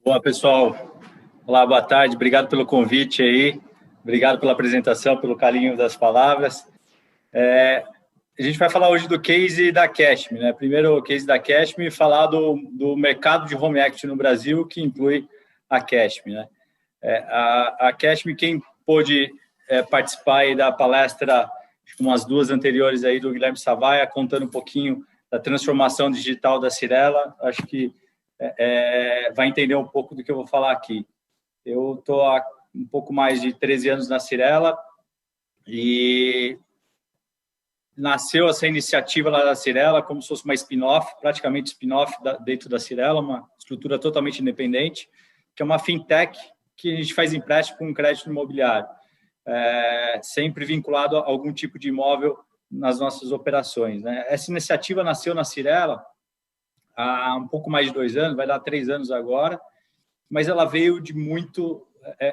Olá, pessoal. Olá, boa tarde. Obrigado pelo convite aí. Obrigado pela apresentação, pelo carinho das palavras. A gente vai falar hoje do case da Cashme, né? Primeiro, o case da Cashme, falar do mercado de home equity no Brasil, que inclui a Cashme, né? A Cashme, quem pôde participar aí da palestra, umas duas anteriores aí do Guilherme Savaia, contando um pouquinho da transformação digital da Cyrela, acho que vai entender um pouco do que eu vou falar aqui. Eu estou há um pouco mais de 13 anos na Cyrela e nasceu essa iniciativa lá da Cyrela como se fosse uma spin-off, praticamente spin-off dentro da Cyrela, uma estrutura totalmente independente, que é uma fintech que a gente faz empréstimo com crédito imobiliário, sempre vinculado a algum tipo de imóvel nas nossas operações, né? Essa iniciativa nasceu na Cyrela há um pouco mais de 2 anos, vai dar 3 anos agora, mas ela veio de muito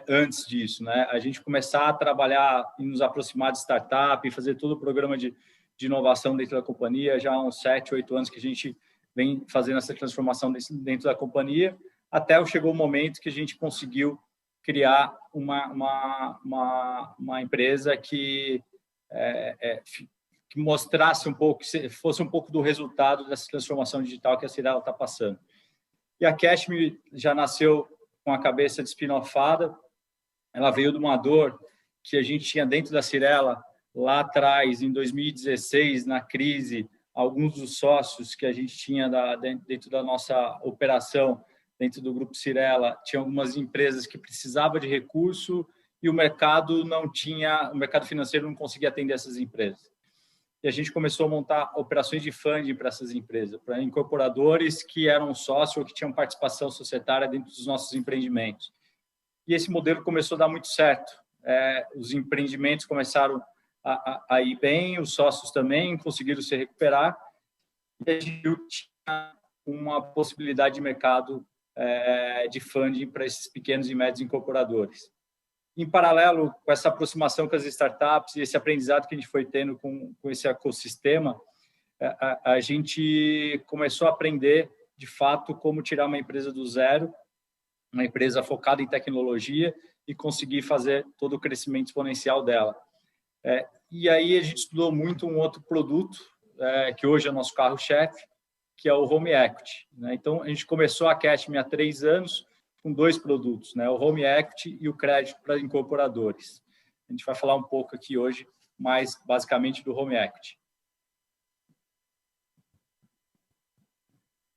antes disso, né? A gente começar a trabalhar e nos aproximar de startup e fazer todo o programa de inovação dentro da companhia, já há uns 7, 8 anos que a gente vem fazendo essa transformação dentro da companhia, até chegou o momento que a gente conseguiu criar uma empresa que mostrasse um pouco, que fosse um pouco do resultado dessa transformação digital que a Cyrela está passando. E a Cashme já nasceu com a cabeça de spin-offada, ela veio de uma dor que a gente tinha dentro da Cyrela lá atrás, em 2016, na crise, alguns dos sócios que a gente tinha dentro da nossa operação, dentro do Grupo Cyrela, tinha algumas empresas que precisavam de recurso e o mercado financeiro não conseguia atender essas empresas. E a gente começou a montar operações de funding para essas empresas, para incorporadores que eram sócios ou que tinham participação societária dentro dos nossos empreendimentos. E esse modelo começou a dar muito certo. Os empreendimentos começaram a ir bem, os sócios também conseguiram se recuperar, e a gente tinha uma possibilidade de mercado de funding para esses pequenos e médios incorporadores. Em paralelo com essa aproximação com as startups e esse aprendizado que a gente foi tendo com esse ecossistema, a gente começou a aprender, de fato, como tirar uma empresa do zero, uma empresa focada em tecnologia e conseguir fazer todo o crescimento exponencial dela. E aí a gente estudou muito um outro produto, que hoje é o nosso carro-chefe, que é o Home Equity, né? Então, a gente começou a Cashme há 3 anos, com 2 produtos, né? O Home Equity e o crédito para incorporadores. A gente vai falar um pouco aqui hoje, mais basicamente do Home Equity.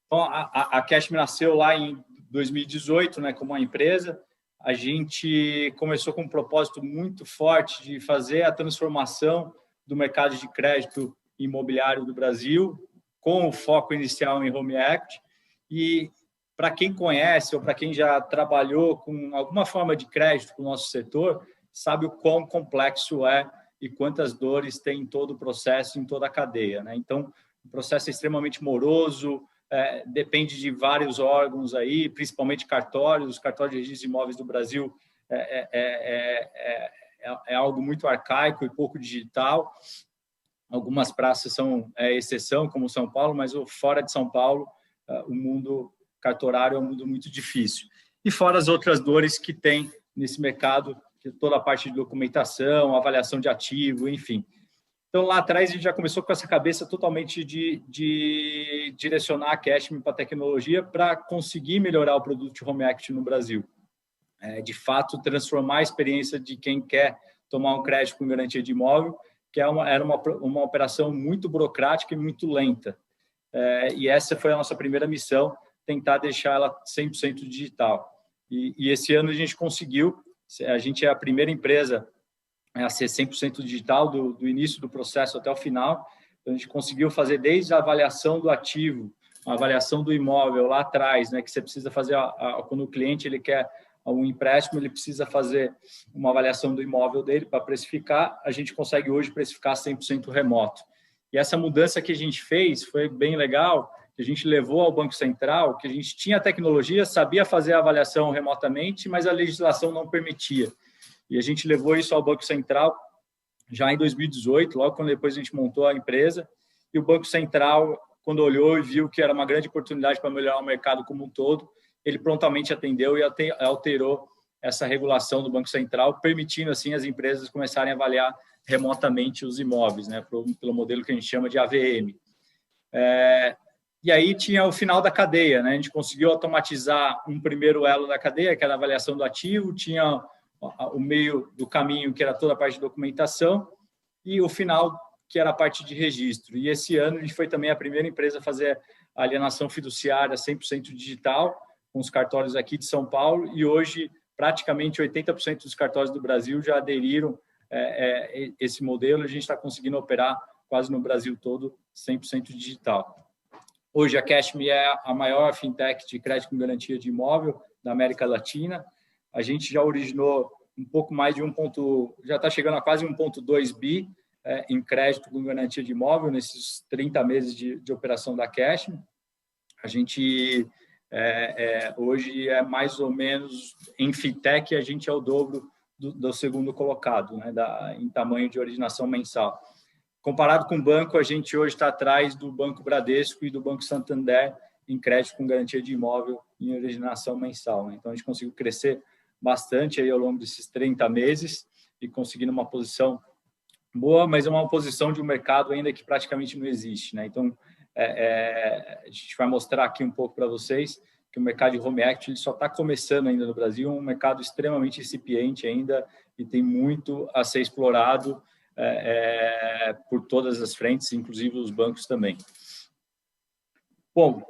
Então, a Cashme nasceu lá em 2018, né, como uma empresa. A gente começou com um propósito muito forte de fazer a transformação do mercado de crédito imobiliário do Brasil, com o foco inicial em Home Equity. E para quem conhece ou para quem já trabalhou com alguma forma de crédito com o nosso setor, sabe o quão complexo é e quantas dores tem em todo o processo, em toda a cadeia, né? Então, o processo é extremamente moroso, depende de vários órgãos aí, principalmente cartórios. Os cartórios de registro de imóveis do Brasil é algo muito arcaico e pouco digital. Algumas praças são exceção, como São Paulo, mas fora de São Paulo, o mundo cartorário é um mundo muito difícil. E fora as outras dores que tem nesse mercado, toda a parte de documentação, avaliação de ativo, enfim. Então, lá atrás, a gente já começou com essa cabeça totalmente de direcionar a Cashme para a tecnologia para conseguir melhorar o produto de Home Equity no Brasil. De fato, transformar a experiência de quem quer tomar um crédito com garantia de imóvel, que era uma operação muito burocrática e muito lenta. E essa foi a nossa primeira missão, tentar deixar ela 100% digital. E esse ano a gente conseguiu. A gente é a primeira empresa a ser 100% digital do início do processo até o final. Então, a gente conseguiu fazer desde a avaliação do ativo, a avaliação do imóvel lá atrás, né, que você precisa fazer quando o cliente ele quer um empréstimo, ele precisa fazer uma avaliação do imóvel dele para precificar. A gente consegue hoje precificar 100% remoto. E essa mudança que a gente fez foi bem legal, que a gente levou ao Banco Central, que a gente tinha tecnologia, sabia fazer a avaliação remotamente, mas a legislação não permitia. E a gente levou isso ao Banco Central já em 2018, logo quando depois a gente montou a empresa, e o Banco Central, quando olhou e viu que era uma grande oportunidade para melhorar o mercado como um todo, ele prontamente atendeu e alterou essa regulação do Banco Central, permitindo assim as empresas começarem a avaliar remotamente os imóveis, né, pelo modelo que a gente chama de AVM. E aí tinha o final da cadeia, né? A gente conseguiu automatizar um primeiro elo da cadeia, que era a avaliação do ativo, tinha o meio do caminho, que era toda a parte de documentação, e o final, que era a parte de registro. E esse ano a gente foi também a primeira empresa a fazer a alienação fiduciária 100% digital, com os cartórios aqui de São Paulo, e hoje praticamente 80% dos cartórios do Brasil já aderiram esse modelo. A gente está conseguindo operar quase no Brasil todo 100% digital. Hoje a Cashme é a maior fintech de crédito com garantia de imóvel da América Latina. A gente já originou um pouco mais de já está chegando a quase 1,2 bi em crédito com garantia de imóvel nesses 30 meses de operação da Cashme. A gente hoje é mais ou menos, em fintech, a gente é o dobro do segundo colocado, né, em tamanho de originação mensal. Comparado com o banco, a gente hoje está atrás do Banco Bradesco e do Banco Santander em crédito com garantia de imóvel em originação mensal, né? Então, a gente conseguiu crescer bastante aí ao longo desses 30 meses e conseguindo uma posição boa, mas é uma posição de um mercado ainda que praticamente não existe, né? Então, a gente vai mostrar aqui um pouco para vocês que o mercado de home equity só está começando ainda no Brasil, um mercado extremamente incipiente ainda e tem muito a ser explorado por todas as frentes, inclusive os bancos também. Bom,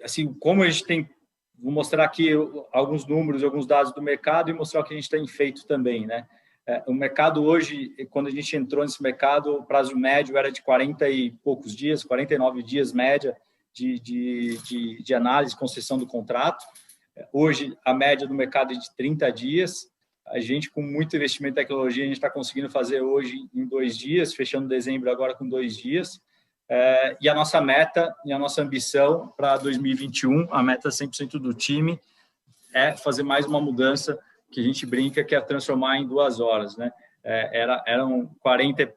assim, como a gente tem... Vou mostrar aqui alguns números, alguns dados do mercado e mostrar o que a gente tem feito também, né? O mercado hoje, quando a gente entrou nesse mercado, o prazo médio era de 40 e poucos dias, 49 dias média de análise, concessão do contrato. Hoje, a média do mercado é de 30 dias. A gente, com muito investimento em tecnologia, a gente está conseguindo fazer hoje em 2 dias, fechando dezembro agora com 2 dias. E a nossa meta e a nossa ambição para 2021, a meta 100% do time, é fazer mais uma mudança que a gente brinca, que é transformar em 2 horas, né? Eram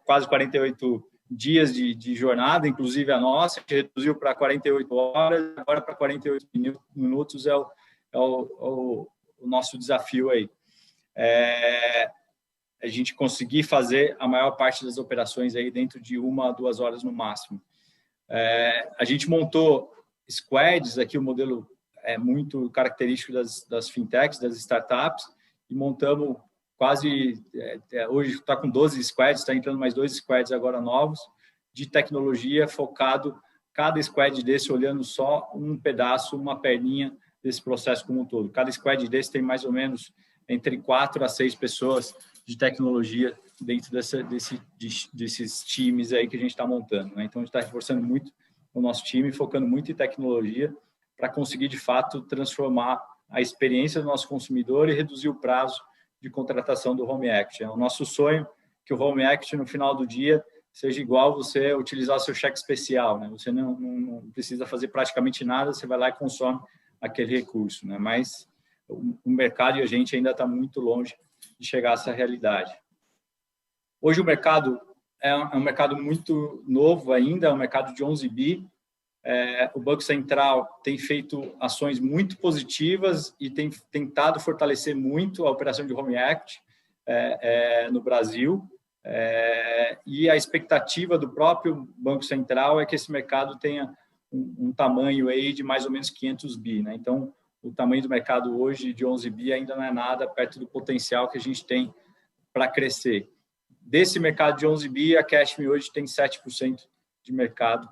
quase 48 dias de jornada, inclusive a nossa, que reduziu para 48 horas, agora para 48 minutos é o nosso desafio aí. A gente conseguir fazer a maior parte das operações aí dentro de 1 a 2 horas no máximo. A gente montou squads, aqui o modelo é muito característico das fintechs, das startups, e montamos quase, hoje está com 12 squads, está entrando mais 2 squads agora novos, de tecnologia focado, cada squad desse olhando só um pedaço, uma perninha desse processo como um todo. Cada squad desse tem mais ou menos entre 4 a 6 pessoas de tecnologia dentro desses times aí que a gente está montando, né? Então, a gente está reforçando muito o nosso time, focando muito em tecnologia para conseguir, de fato, transformar a experiência do nosso consumidor e reduzir o prazo de contratação do home equity. É o nosso sonho que o home equity, no final do dia, seja igual você utilizar o seu cheque especial, né? Você não precisa fazer praticamente nada, você vai lá e consome aquele recurso, né? Mas o mercado e a gente ainda está muito longe de chegar a essa realidade. Hoje o mercado é um mercado muito novo ainda, é um mercado de 11 bi. O Banco Central tem feito ações muito positivas e tem tentado fortalecer muito a operação de home equity no Brasil. E a expectativa do próprio Banco Central é que esse mercado tenha um tamanho aí de mais ou menos 500 bi, né? Então, o tamanho do mercado hoje de 11 bi ainda não é nada perto do potencial que a gente tem para crescer. Desse mercado de 11 bi, a Cashme hoje tem 7% de mercado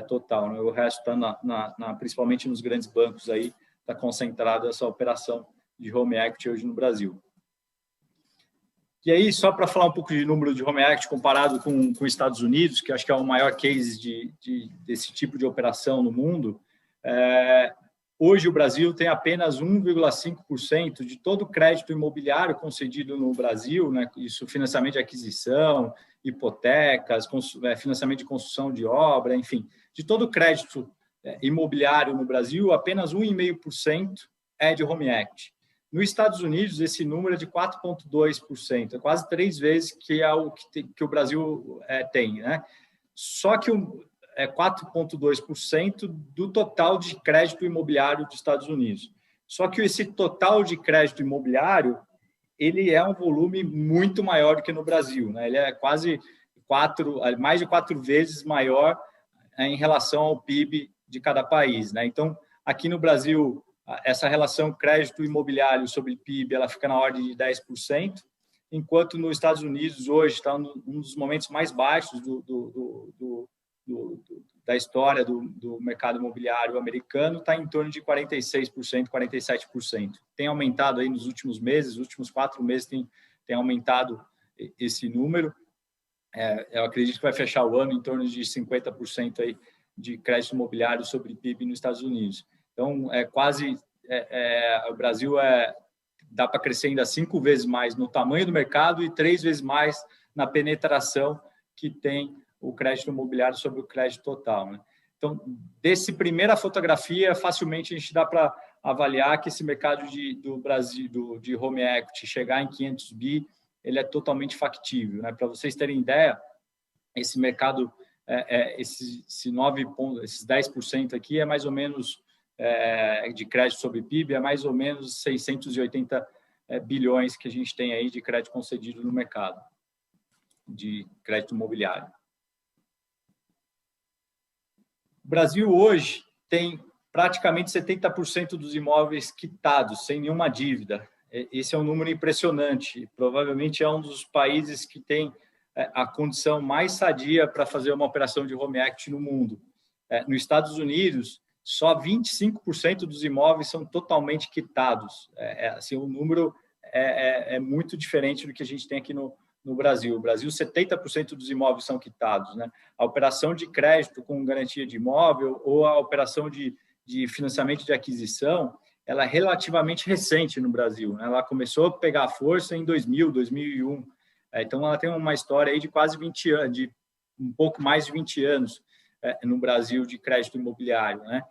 total, né? O resto está principalmente nos grandes bancos aí, está concentrado essa operação de home equity hoje no Brasil. E aí, só para falar um pouco de número de home equity comparado com os Estados Unidos, que acho que é o maior case desse tipo de operação no mundo, hoje o Brasil tem apenas 1,5% de todo o crédito imobiliário concedido no Brasil, né? Isso, financiamento de aquisição, hipotecas, financiamento de construção de obra, enfim, de todo o crédito imobiliário no Brasil, apenas 1,5% é de home equity. Nos Estados Unidos, esse número é de 4,2%, é quase 3 vezes que é o que o Brasil tem, né? Só que 4,2% do total de crédito imobiliário dos Estados Unidos. Só que esse total de crédito imobiliário, ele é um volume muito maior do que no Brasil, né? Ele é quase mais de 4 vezes maior em relação ao PIB de cada país, né? Então, aqui no Brasil, essa relação crédito imobiliário sobre PIB, ela fica na ordem de 10%, enquanto nos Estados Unidos, hoje, está um dos momentos mais baixos da história do mercado imobiliário americano, está em torno de 46%, 47%. Tem aumentado aí nos últimos meses, nos últimos 4 meses tem aumentado esse número. Eu acredito que vai fechar o ano em torno de 50% aí de crédito imobiliário sobre PIB nos Estados Unidos. Então, o Brasil dá para crescer ainda 5 vezes mais no tamanho do mercado e 3 vezes mais na penetração que tem o crédito imobiliário sobre o crédito total, né? Então, desse primeira fotografia, facilmente a gente dá para avaliar que esse mercado do Brasil de home equity chegar em 500 bi, ele é totalmente factível, né? Para vocês terem ideia, esse mercado, esses 10% aqui é mais ou menos de crédito sobre PIB, é mais ou menos 680 bilhões que a gente tem aí de crédito concedido no mercado de crédito imobiliário. O Brasil hoje tem praticamente 70% dos imóveis quitados, sem nenhuma dívida. Esse é um número impressionante. Provavelmente é um dos países que tem a condição mais sadia para fazer uma operação de home equity no mundo. Nos Estados Unidos, só 25% dos imóveis são totalmente quitados. Assim, o número é muito diferente do que a gente tem aqui no Brasil. No Brasil, 70% dos imóveis são quitados, né? A operação de crédito com garantia de imóvel ou a operação de financiamento de aquisição, ela é relativamente recente no Brasil, né? Ela começou a pegar força em 2000, 2001. Então, ela tem uma história aí de quase 20 anos, de um pouco mais de 20 anos no Brasil de crédito imobiliário, né?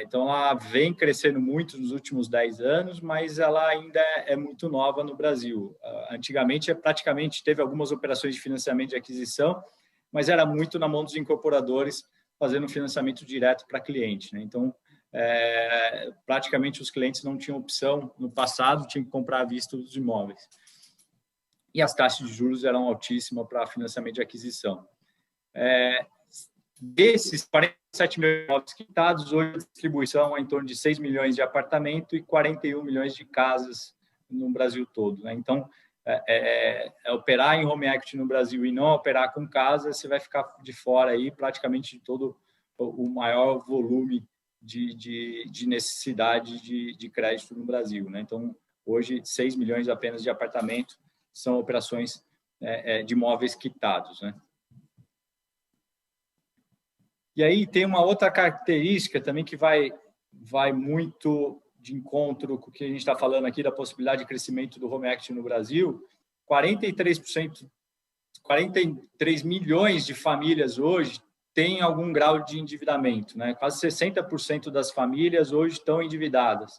Então, ela vem crescendo muito nos últimos 10 anos, mas ela ainda é muito nova no Brasil. Antigamente, praticamente teve algumas operações de financiamento de aquisição, mas era muito na mão dos incorporadores fazendo financiamento direto para cliente, né? Então, praticamente os clientes não tinham opção no passado, tinham que comprar à vista os imóveis. E as taxas de juros eram altíssimas para financiamento de aquisição. Desses 47 milhões de imóveis quitados, hoje a distribuição é em torno de 6 milhões de apartamentos e 41 milhões de casas no Brasil todo, né? Então, operar em home equity no Brasil e não operar com casa, você vai ficar de fora aí praticamente de todo o maior volume de necessidade de crédito no Brasil, né? Então, hoje, 6 milhões apenas de apartamentos são operações de imóveis quitados, né? E aí tem uma outra característica também que vai muito de encontro com o que a gente está falando aqui da possibilidade de crescimento do home equity no Brasil. 43 milhões de famílias hoje têm algum grau de endividamento, né? Quase 60% das famílias hoje estão endividadas.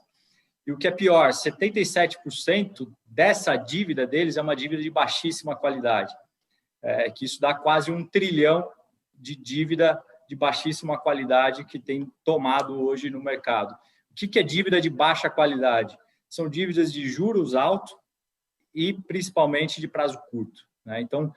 E o que é pior, 77% dessa dívida deles é uma dívida de baixíssima qualidade, que isso dá quase 1 trilhão de dívida de baixíssima qualidade que tem tomado hoje no mercado. O que é dívida de baixa qualidade? São dívidas de juros altos e principalmente de prazo curto, né? Então,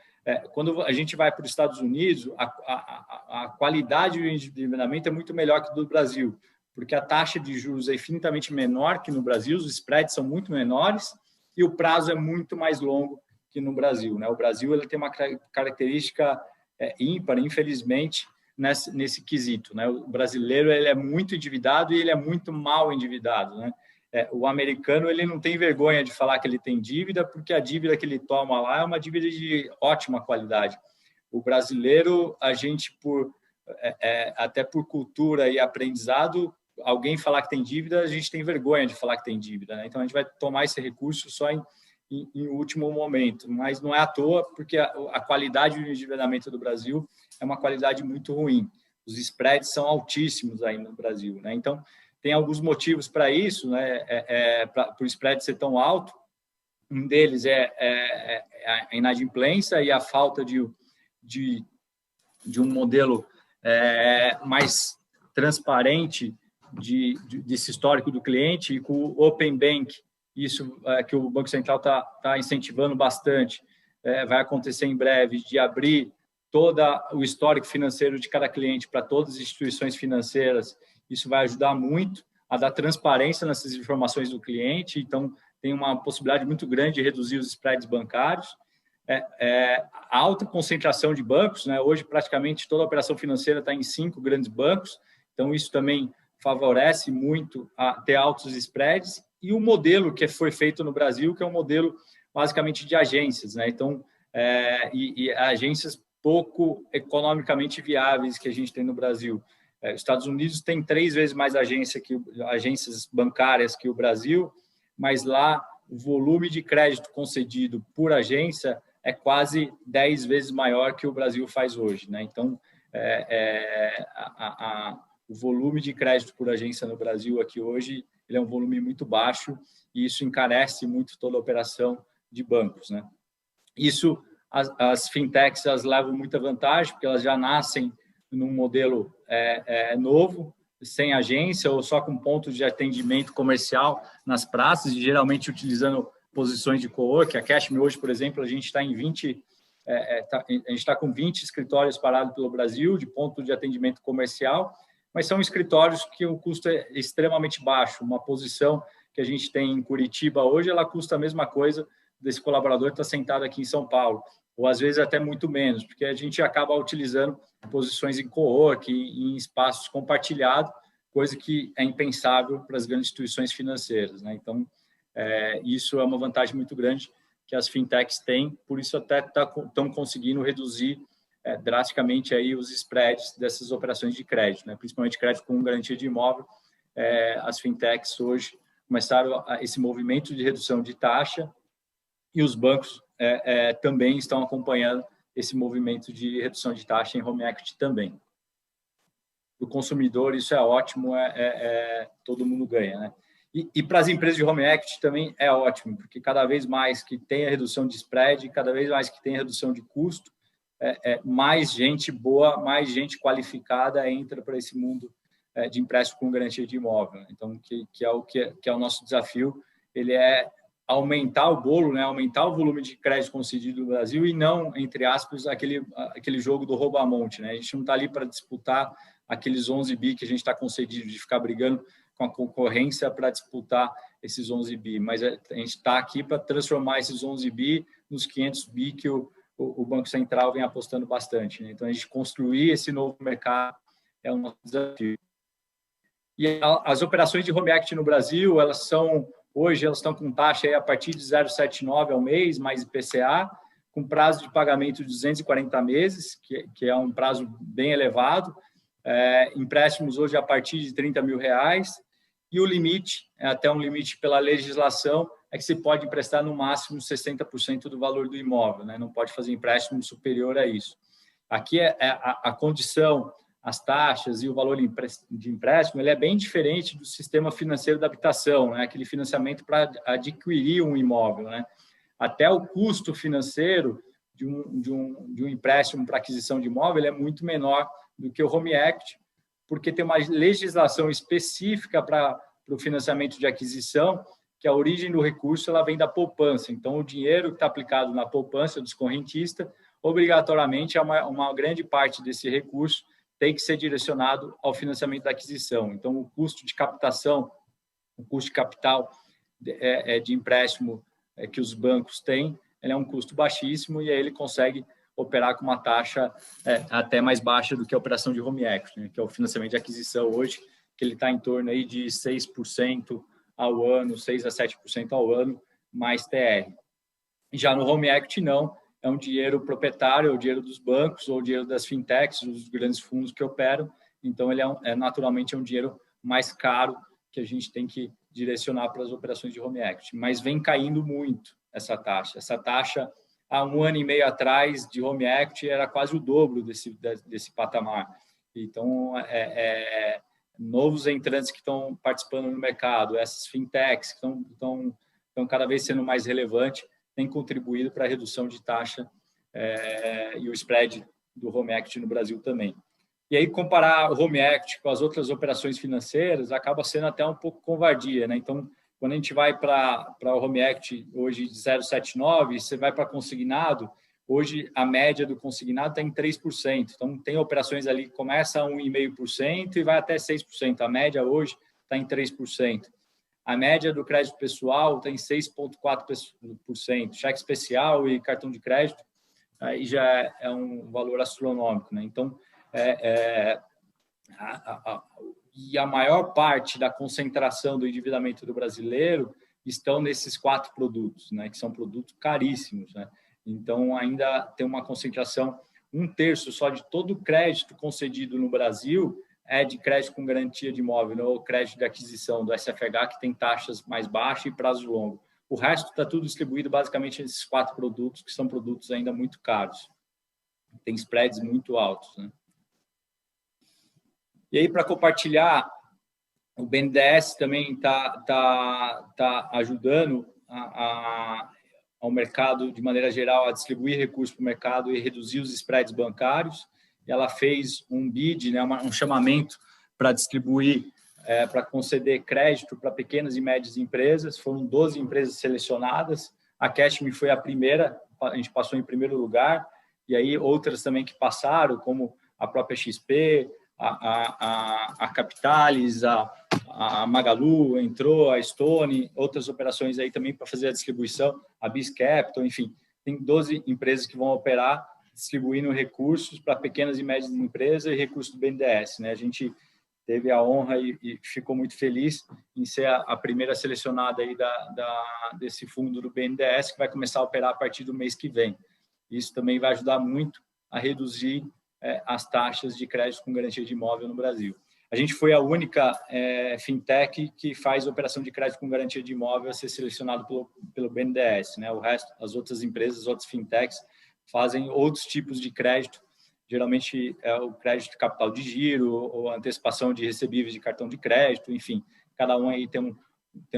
quando a gente vai para os Estados Unidos, a qualidade do endividamento é muito melhor que do Brasil, porque a taxa de juros é infinitamente menor que no Brasil, os spreads são muito menores e o prazo é muito mais longo que no Brasil, né? O Brasil ele tem uma característica ímpar, infelizmente, nesse quesito, né? O brasileiro ele é muito endividado e ele é muito mal endividado, né? O americano ele não tem vergonha de falar que ele tem dívida, porque a dívida que ele toma lá é uma dívida de ótima qualidade. O brasileiro, a gente até por cultura e aprendizado, alguém falar que tem dívida, a gente tem vergonha de falar que tem dívida, né? Então a gente vai tomar esse recurso só em último momento, mas não é à toa, porque a qualidade do endividamento do Brasil é uma qualidade muito ruim. Os spreads são altíssimos aí no Brasil, né? Então, tem alguns motivos para isso, né? Para o spread ser tão alto. Um deles é a inadimplência e a falta de um modelo mais transparente desse histórico do cliente, e com o Open Bank, isso que o Banco Central está incentivando bastante, vai acontecer em breve, de abrir todo o histórico financeiro de cada cliente para todas as instituições financeiras. Isso vai ajudar muito a dar transparência nessas informações do cliente, então tem uma possibilidade muito grande de reduzir os spreads bancários. A alta concentração de bancos, né? Hoje praticamente toda a operação financeira está em 5 grandes bancos, então isso também favorece muito a ter altos spreads, e o modelo que foi feito no Brasil, que é um modelo basicamente de agências, né? Então, e agências pouco economicamente viáveis que a gente tem no Brasil. Os Estados Unidos tem 3 vezes mais agências bancárias que o Brasil, mas lá o volume de crédito concedido por agência é quase 10 vezes maior que o Brasil faz hoje, né? Então, o volume de crédito por agência no Brasil aqui hoje, ele é um volume muito baixo, e isso encarece muito toda a operação de bancos, né? Isso, as fintechs, elas levam muita vantagem, porque elas já nascem num modelo novo, sem agência ou só com pontos de atendimento comercial nas praças, e geralmente utilizando posições de co-work. A Cashme hoje, por exemplo, a gente está em 20, a gente está com 20 escritórios parados pelo Brasil de ponto de atendimento comercial, mas são escritórios que o custo é extremamente baixo. Uma posição que a gente tem em Curitiba hoje, ela custa a mesma coisa desse colaborador que está sentado aqui em São Paulo, ou às vezes até muito menos, porque a gente acaba utilizando posições em co-work, em espaços compartilhados, coisa que é impensável para as grandes instituições financeiras, né? Então, isso é uma vantagem muito grande que as fintechs têm, por isso até estão conseguindo reduzir drasticamente aí os spreads dessas operações de crédito, né? Principalmente crédito com garantia de imóvel. As fintechs hoje começaram esse movimento de redução de taxa, e os bancos também estão acompanhando esse movimento de redução de taxa em home equity também. Para o consumidor isso é ótimo, todo mundo ganha, né? E para as empresas de home equity também é ótimo, porque cada vez mais que tem a redução de spread, cada vez mais que tem a redução de custo, mais gente boa, mais gente qualificada entra para esse mundo de empréstimo com garantia de imóvel. Então, que é o nosso desafio, ele é aumentar o bolo, né? Aumentar o volume de crédito concedido no Brasil, e não, entre aspas, aquele jogo do rouba-monte, né? A gente não está ali para disputar aqueles 11 bi que a gente está concedido, de ficar brigando com a concorrência para disputar esses 11 bi, mas a gente está aqui para transformar esses 11 bi nos 500 bi que o Banco Central vem apostando bastante, né? Então, a gente construir esse novo mercado é um nosso desafio. E as operações de home equity no Brasil, hoje elas estão com taxa aí a partir de 0,79 ao mês, mais IPCA, com prazo de pagamento de 240 meses, que é um prazo bem elevado. Empréstimos hoje a partir de R$30 mil, e o limite, até um limite pela legislação, é que se pode emprestar no máximo 60% do valor do imóvel, né? Não pode fazer empréstimo superior a isso. Aqui a condição, as taxas e o valor de empréstimo, ele é bem diferente do sistema financeiro da habitação, né? Aquele financiamento para adquirir um imóvel, né? Até o custo financeiro de um empréstimo para aquisição de imóvel é muito menor do que o home equity, porque tem uma legislação específica para o financiamento de aquisição, que a origem do recurso ela vem da poupança. Então, o dinheiro que está aplicado na poupança dos correntistas, obrigatoriamente, uma grande parte desse recurso tem que ser direcionado ao financiamento da aquisição. Então, o custo de captação, o custo de capital de empréstimo que os bancos têm, ele é um custo baixíssimo, e aí ele consegue operar com uma taxa até mais baixa do que a operação de home equity, né? Que é o financiamento de aquisição hoje, que ele está em torno aí de 6% ao ano, 6 a 7% ao ano, mais TR. Já no home equity, não. É um dinheiro proprietário, é o dinheiro dos bancos ou o dinheiro das fintechs, dos grandes fundos que operam. Então, ele naturalmente é um dinheiro mais caro que a gente tem que direcionar para as operações de home equity. Mas vem caindo muito essa taxa. Essa taxa, há 1 ano e meio atrás, de home equity, era quase o dobro desse patamar. Então, novos entrantes que estão participando no mercado, essas fintechs que estão cada vez sendo mais relevantes, têm contribuído para a redução de taxa e o spread do home equity no Brasil também. E aí, comparar o home equity com as outras operações financeiras acaba sendo até um pouco covardia, né? Então, quando a gente vai para o home equity hoje de 0,79, você vai para consignado, hoje a média do consignado está em 3%. Então, tem operações ali que começa a 1,5% e vai até 6%. A média hoje está em 3%. A média do crédito pessoal está em 6,4%. Cheque especial e cartão de crédito, aí já é um valor astronômico, né? Então, e a maior parte da concentração do endividamento do brasileiro estão nesses 4 produtos, né? Que são produtos caríssimos, né? Então, ainda tem uma concentração, 1/3 só de todo o crédito concedido no Brasil é de crédito com garantia de imóvel, ou crédito de aquisição do SFH, que tem taxas mais baixas e prazo longo. O resto está tudo distribuído basicamente nesses 4 produtos, que são produtos ainda muito caros. Tem spreads muito altos, né? E aí, para compartilhar, o BNDES também está ajudando ao mercado, de maneira geral, a distribuir recursos para o mercado e reduzir os spreads bancários. E ela fez um bid, né, um chamamento para distribuir, para conceder crédito para pequenas e médias empresas. Foram 12 empresas selecionadas. A Cashme foi a primeira, a gente passou em primeiro lugar. E aí outras também que passaram, como a própria XP, a Capitalis, a Magalu entrou, a Stone, outras operações aí também para fazer a distribuição, a Bis Capital, enfim, tem 12 empresas que vão operar distribuindo recursos para pequenas e médias empresas e recursos do BNDES, né? A gente teve a honra e ficou muito feliz em ser a primeira selecionada aí desse fundo do BNDES, que vai começar a operar a partir do mês que vem. Isso também vai ajudar muito a reduzir as taxas de crédito com garantia de imóvel no Brasil. A gente foi a única fintech que faz operação de crédito com garantia de imóvel a ser selecionado pelo BNDES, né? O resto, as outras empresas, as outras fintechs fazem outros tipos de crédito, geralmente é o crédito de capital de giro ou antecipação de recebíveis de cartão de crédito, enfim, cada um aí tem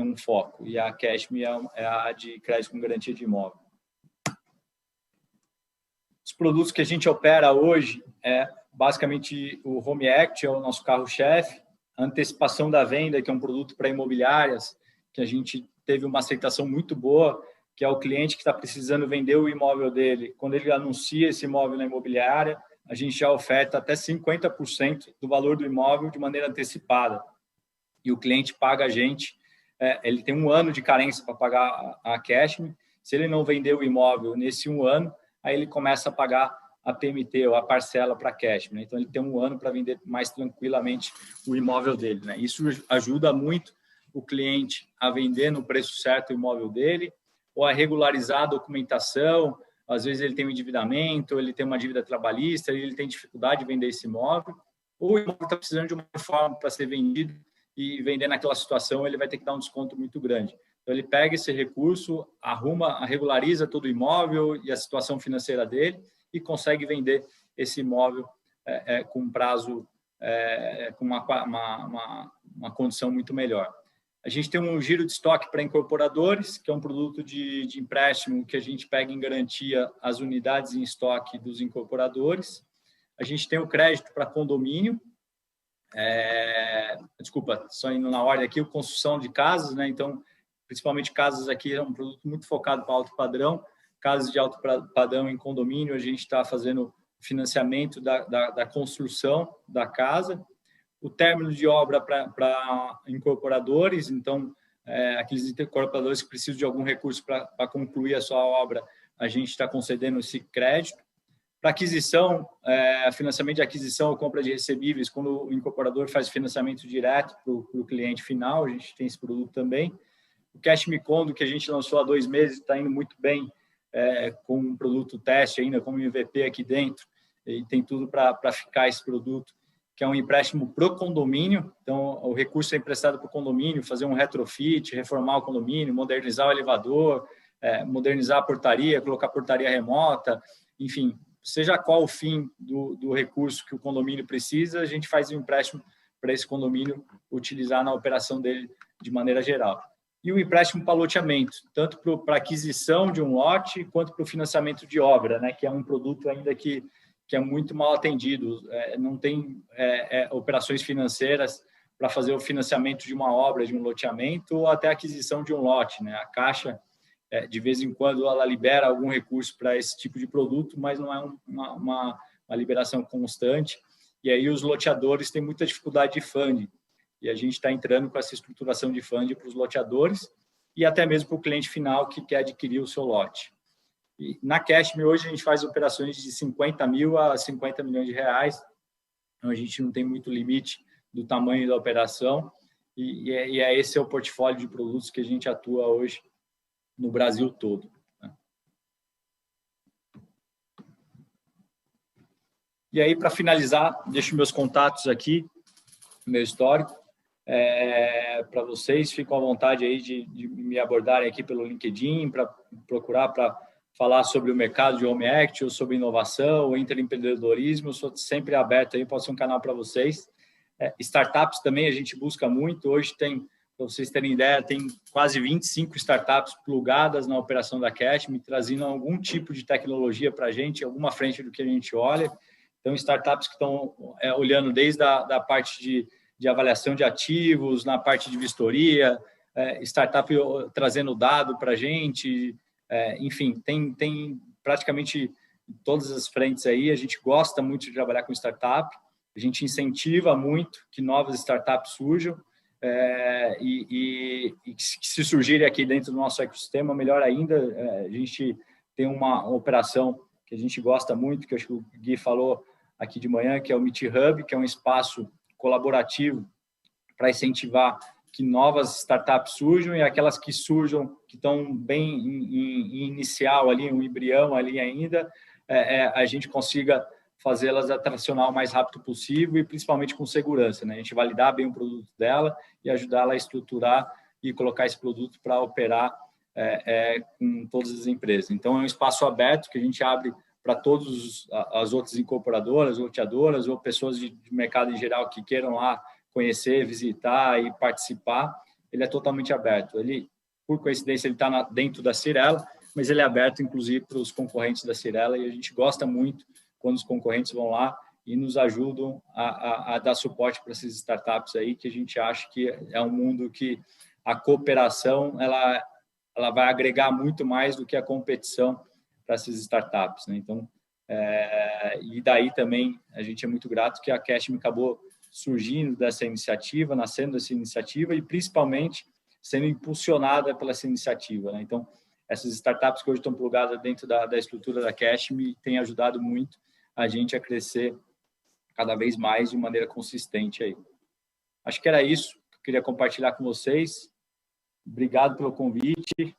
um foco, e a Cashme é a de crédito com garantia de imóvel. Os produtos que a gente opera hoje basicamente o Home Equity é o nosso carro-chefe, a antecipação da venda, que é um produto para imobiliárias, que a gente teve uma aceitação muito boa, que é o cliente que está precisando vender o imóvel dele. Quando ele anuncia esse imóvel na imobiliária, a gente já oferta até 50% do valor do imóvel de maneira antecipada. E o cliente paga a gente, ele tem 1 ano de carência para pagar a Cashme. Se ele não vender o imóvel nesse 1 ano, aí ele começa a pagar a PMT ou a parcela para cash, né? Então ele tem 1 ano para vender mais tranquilamente o imóvel dele, né? Isso ajuda muito o cliente a vender no preço certo o imóvel dele, ou a regularizar a documentação. Às vezes ele tem um endividamento, ele tem uma dívida trabalhista, ele tem dificuldade de vender esse imóvel, ou o imóvel está precisando de uma reforma para ser vendido e vender naquela situação ele vai ter que dar um desconto muito grande. Então ele pega esse recurso, regulariza todo o imóvel e a situação financeira dele e consegue vender esse imóvel com um prazo, com uma condição muito melhor. A gente tem um giro de estoque para incorporadores, que é um produto de empréstimo que a gente pega em garantia as unidades em estoque dos incorporadores. A gente tem o crédito para condomínio, desculpa, só indo na ordem aqui, construção de casas, né? Então, principalmente casas aqui, é um produto muito focado para alto padrão. Casas de alto padrão em condomínio, a gente está fazendo financiamento da construção da casa. O término de obra para incorporadores, então, aqueles incorporadores que precisam de algum recurso para concluir a sua obra, a gente está concedendo esse crédito. Para aquisição, financiamento de aquisição ou compra de recebíveis, quando o incorporador faz financiamento direto para o cliente final, a gente tem esse produto também. O Cashme Condo, que a gente lançou há 2 meses, está indo muito bem, com um produto teste ainda, como MVP aqui dentro, e tem tudo para ficar esse produto, que é um empréstimo para o condomínio. Então, o recurso é emprestado para o condomínio, fazer um retrofit, reformar o condomínio, modernizar o elevador, modernizar a portaria, colocar portaria remota, enfim, seja qual o fim do recurso que o condomínio precisa, a gente faz um empréstimo para esse condomínio utilizar na operação dele de maneira geral. E o empréstimo para loteamento, tanto para aquisição de um lote quanto para o financiamento de obra, né, que é um produto ainda que que é muito mal atendido, não tem operações financeiras para fazer o financiamento de uma obra, de um loteamento ou até a aquisição de um lote, né? A Caixa, de vez em quando, ela libera algum recurso para esse tipo de produto, mas não é uma liberação constante. E aí os loteadores têm muita dificuldade de funding. E a gente está entrando com essa estruturação de funding para os loteadores e até mesmo para o cliente final que quer adquirir o seu lote. E na Cashme, hoje, a gente faz operações de 50 mil a 50 milhões de reais. Então, a gente não tem muito limite do tamanho da operação. E esse é o portfólio de produtos que a gente atua hoje no Brasil todo. E aí, para finalizar, deixo meus contatos aqui, meu histórico. Para vocês, ficam à vontade aí de me abordarem aqui pelo LinkedIn, para procurar para falar sobre o mercado de home act, ou sobre inovação, ou empreendedorismo. Eu sou sempre aberto aí, pode ser um canal para vocês. Startups também a gente busca muito. Hoje tem, para vocês terem ideia, tem quase 25 startups plugadas na operação da Cashme, trazendo algum tipo de tecnologia para a gente, alguma frente do que a gente olha. Então, startups que estão olhando desde a parte de avaliação de ativos, na parte de vistoria, startup trazendo dado para a gente, enfim, tem praticamente todas as frentes aí. A gente gosta muito de trabalhar com startup, a gente incentiva muito que novas startups surjam, e que se surgirem aqui dentro do nosso ecossistema, melhor ainda. A gente tem uma operação que a gente gosta muito, que eu acho que o Gui falou aqui de manhã, que é o Meet Hub, que é um espaço colaborativo para incentivar que novas startups surjam, e aquelas que surjam, que estão bem em inicial ali, um embrião ali ainda, a gente consiga fazê-las atracionar o mais rápido possível e principalmente com segurança, né? A gente validar bem o produto dela e ajudá-la a estruturar e colocar esse produto para operar com todas as empresas. Então, é um espaço aberto que a gente abre para todas as outras incorporadoras, loteadoras ou pessoas de mercado em geral que queiram lá conhecer, visitar e participar. Ele é totalmente aberto. Ele, por coincidência, ele está dentro da Cyrela, mas ele é aberto, inclusive, para os concorrentes da Cyrela, e a gente gosta muito quando os concorrentes vão lá e nos ajudam a dar suporte para essas startups aí, que a gente acha que é um mundo que a cooperação ela vai agregar muito mais do que a competição para essas startups, né? Então, e daí também a gente é muito grato que a Cashme acabou surgindo dessa iniciativa, nascendo dessa iniciativa e principalmente sendo impulsionada pela essa iniciativa, né? Então, essas startups que hoje estão plugadas dentro da estrutura da Cashme têm ajudado muito a gente a crescer cada vez mais de maneira consistente aí. Acho que era isso que eu queria compartilhar com vocês. Obrigado pelo convite.